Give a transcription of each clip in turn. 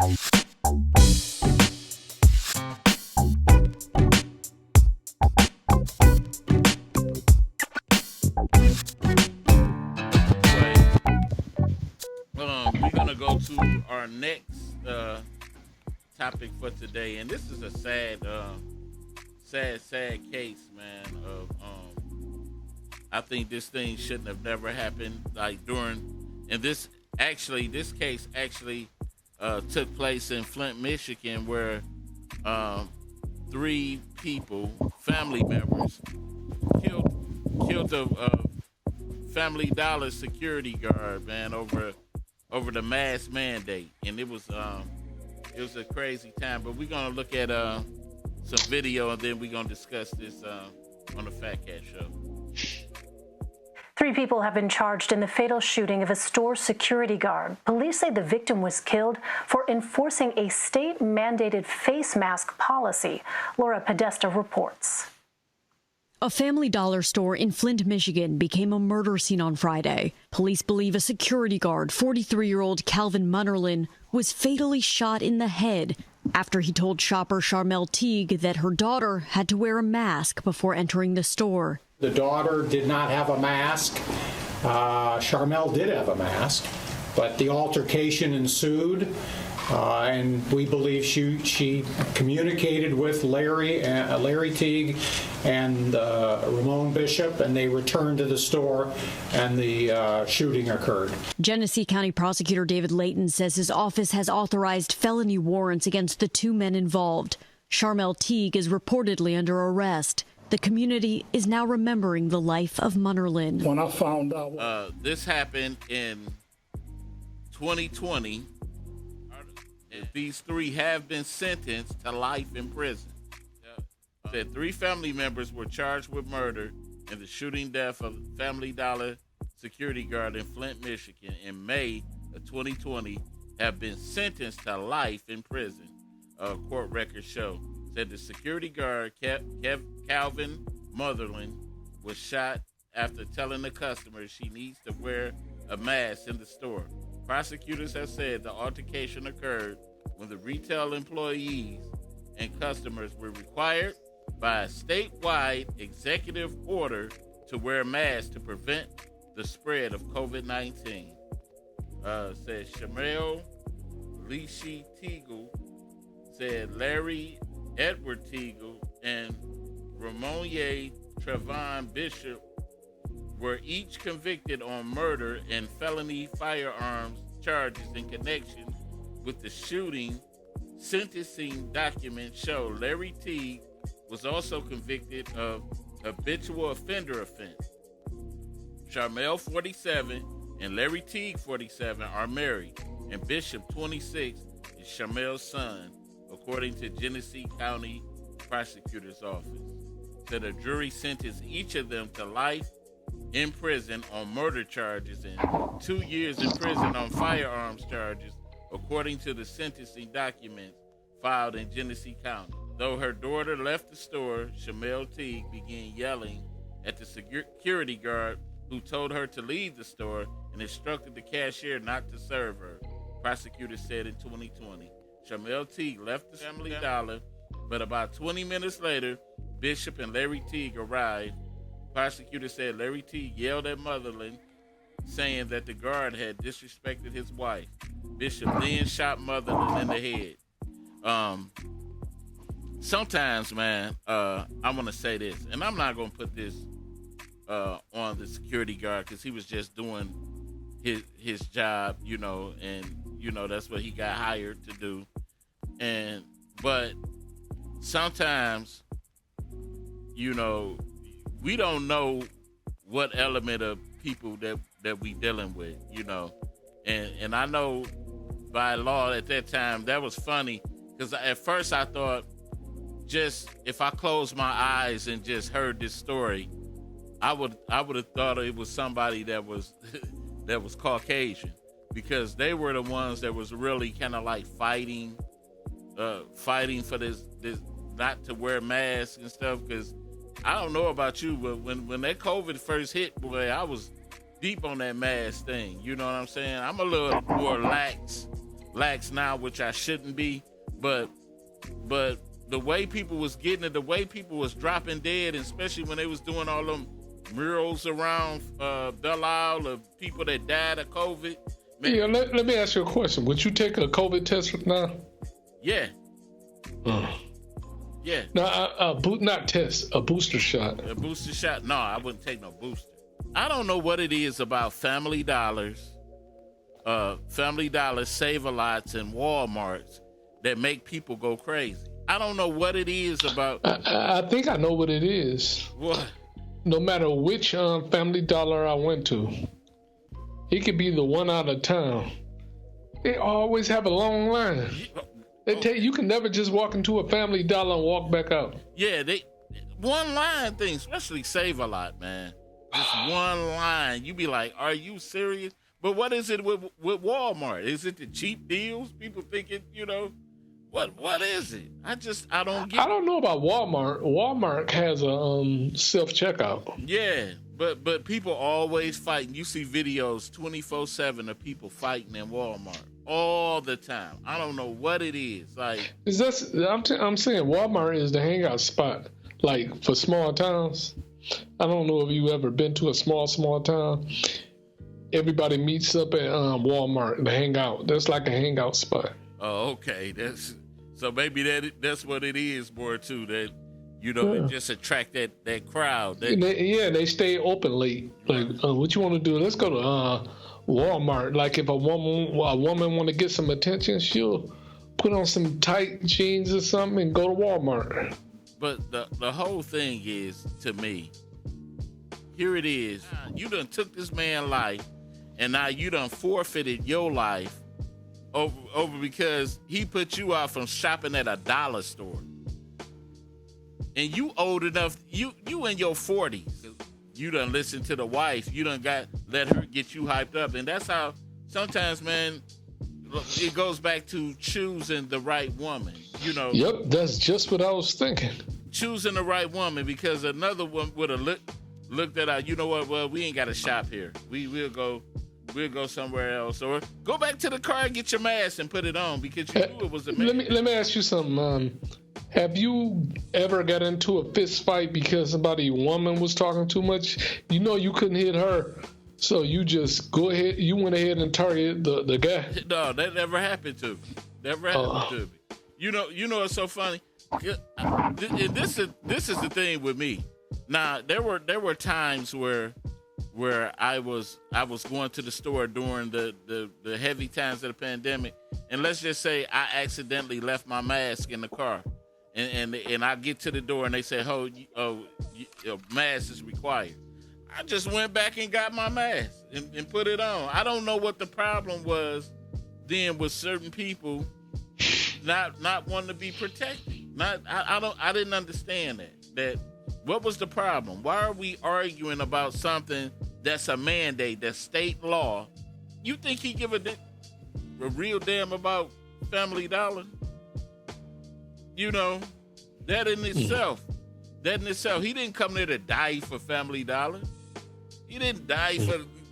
We're gonna go to our next topic for today, and this is a sad case, man. Of I think this thing shouldn't have never happened. Like and this case actually took place in Flint, Michigan, where three people, family members, killed a Family Dollar security guard, man, over the mask mandate, and it was a crazy time. But we're gonna look at some video, and then we're gonna discuss this on the Fatcat show. Three people have been charged in the fatal shooting of a store security guard. Police say the victim was killed for enforcing a state-mandated face mask policy. Laura Podesta reports. A Family Dollar store in Flint, Michigan became a murder scene on Friday. Police believe a security guard, 43-year-old Calvin Munnerlin, was fatally shot in the head after he told shopper Charmel Teague that her daughter had to wear a mask before entering the store. The daughter did not have a mask. Charmel did have a mask, but the altercation ensued. And we believe she communicated with Larry Teague and Ramon Bishop, and they returned to the store, and the shooting occurred. Genesee County Prosecutor David Layton says his office has authorized felony warrants against the two men involved. Charmel Teague is reportedly under arrest. The community is now remembering the life of Munnerlin. When I found out, this happened in 2020. These three have been sentenced to life in prison. Said three family members were charged with murder in the shooting death of Family Dollar security guard in Flint, Michigan in May of 2020 have been sentenced to life in prison. Court records show. Said the security guard, Calvin Munnerlin, was shot after telling the customer she needs to wear a mask in the store. Prosecutors have said the altercation occurred when the retail employees and customers were required by a statewide executive order to wear masks to prevent the spread of COVID-19. Said Shamel Lishi Teagle, said Larry Edward Teagle and Ramon Trevon Bishop were each convicted on murder and felony firearms charges in connection with the shooting. Sentencing documents show Larry Teague was also convicted of habitual offender offense. Charmel, 47, and Larry Teague, 47, are married, and Bishop, 26, is Charmel's son, according to Genesee County Prosecutor's Office. Said a jury sentenced each of them to life in prison on murder charges and 2 years in prison on firearms charges, according to the sentencing documents filed in Genesee County. Though her daughter left the store, Charmel Teague began yelling at the security guard who told her to leave the store and instructed the cashier not to serve her, prosecutors said in 2020. Charmel Teague left the Family Dollar, but about 20 minutes later, Bishop and Larry Teague arrived. Prosecutors said Larry Teague yelled at Munnerlin, saying that the guard had disrespected his wife. Bishop then shot Munnerlin in the head. Sometimes, man, I want to say this, and I'm not going to put this on the security guard because he was just doing his job, and that's what he got hired to do. But sometimes, we don't know what element of people that we dealing with, and I know by law at that time that was funny because at first I thought just if I closed my eyes and just heard this story, I would have thought it was somebody that was that was Caucasian because they were the ones that was really kind of like fighting for this not to wear masks and stuff. Because I don't know about you, but when that COVID first hit, boy, I was deep on that mask thing. You know what I'm saying? I'm a little more lax lax now, which I shouldn't be, but the way people was getting it, the way people was dropping dead, and especially when they was doing all them murals around Belle Isle of people that died of COVID. Man. Yeah, let me ask you a question. Would you take a COVID test now? Yeah. Yeah. No, not test, a booster shot. A booster shot? No, I wouldn't take no booster. I don't know what it is about Family Dollars, Save-A-Lots, and Walmarts that make people go crazy. I don't know what it is about. I think I know what it is. What? No matter which Family Dollar I went to, it could be the one out of town. They always have a long line. They tell you can never just walk into a Family Dollar and walk back out. Yeah, they one line thing, especially Save-A-Lot, man. Just one line. You be like, are you serious? But what is it with Walmart? Is it the cheap deals? People thinking, what is it? I don't get it. I don't know about Walmart. Walmart has a self-checkout. Yeah, but people always fighting. You see videos 24/7 of people fighting in Walmart all the time. I don't know what it is. Like, I'm saying Walmart is the hangout spot, like for small towns. I don't know if you ever been to a small town. Everybody meets up at Walmart to hang out. That's like a hangout spot. Oh, okay. So maybe that's what it is more too. That it just attract that crowd. They stay open late. Like, what you want to do? Let's go to Walmart. Like, if a woman want to get some attention, she'll put on some tight jeans or something and go to Walmart. But the whole thing is, to me, here it is. You done took this man's life, and now you done forfeited your life over because he put you out from shopping at a dollar store. And you old enough, you in your 40s. You done listen to the wife. You done let her get you hyped up. And that's how sometimes, man, it goes back to choosing the right woman, Yep, that's just what I was thinking. Choosing the right woman, because another one would have looked at her, you know what, well, we ain't got to shop here. We'll go somewhere else. Or go back to the car and get your mask and put it on because you knew it was a man. Let me ask you something. Have you ever got into a fist fight because somebody woman was talking too much? You couldn't hit her. So you just you went ahead and targeted the guy. No, that never happened to me. Never happened to me. You know it's so funny. This is the thing with me. Now there were times where I was going to the store during the heavy times of the pandemic, and let's just say I accidentally left my mask in the car, and I get to the door and they say, your mask is required. I just went back and got my mask and put it on. I don't know what the problem was then with certain people not wanting to be protected. I didn't understand that. What was the problem? Why are we arguing about something that's a mandate, that's state law? You think he give a real damn about Family Dollar? That in itself, he didn't come there to die for Family Dollar. He didn't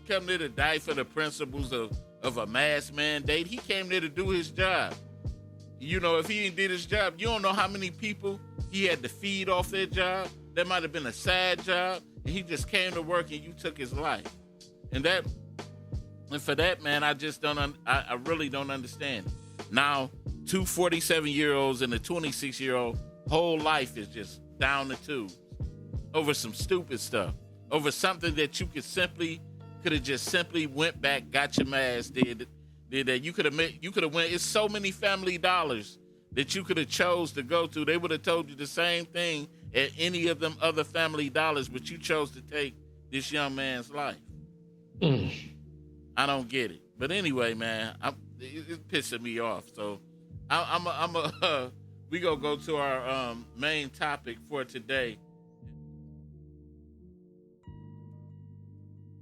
come there to die for the principles of a mask mandate. He came there to do his job. If he didn't did his job, you don't know how many people he had to feed off that job. That might have been a sad job, and he just came to work and you took his life. And for that, man, I just I really don't understand it. Now, 2 47-year-olds and a 26-year-old, whole life is just down the tubes over some stupid stuff, over something that you could have just simply went back, got your mask, did that. You could have went. It's so many Family Dollars that you could have chose to go to. They would have told you the same thing at any of them other Family Dollars, but you chose to take this young man's life. I don't get it. But anyway, man, it's pissing me off. So we gonna go to our main topic for today.